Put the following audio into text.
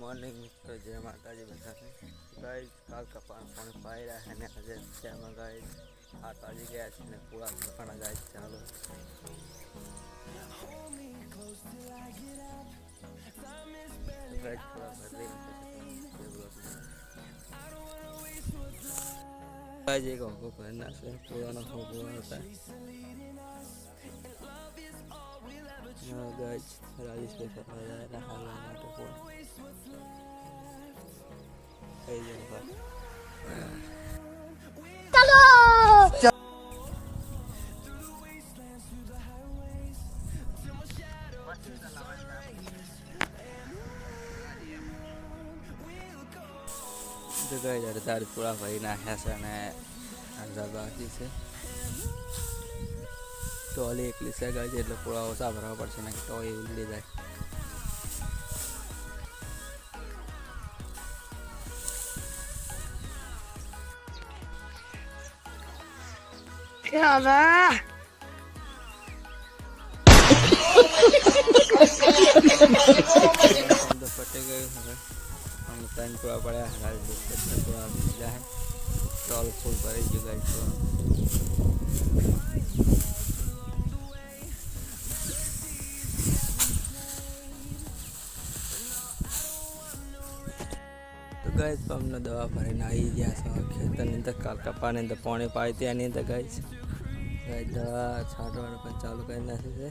Morning तो जय माता जी बता गाइस काल का पानी पाई रहा है ने આજે તેમાં ગાइस 8 વાગી ગયા છે ને પૂરા સપના ગાइस ચાલો ગાइस પૂરા ભરી गाइस एक होको करना से पुराना होको होता है गाइस राजेश पे कर रहा है तो पूरा जगह यार तार पूरा भाई ना है सने अंदर बाकी से तो अली एकली से गाइस એટલે પૂરા ઓછા ભરવા પડશે ને તો એ ઉડી જાય क्या बा तो फटे गए हैं हम टाइम पूरा पड़ा है हमारे पूरा मिला है टॉल फुल पर ही गाइस तो गाइस हमने दवा भरीने आई गया खेतरनी अंदर काल कपाने अंदर पानी पाई त्यानी अंदर गाइस दवा छांटवानुं पण चालू करी नाख्युं छे।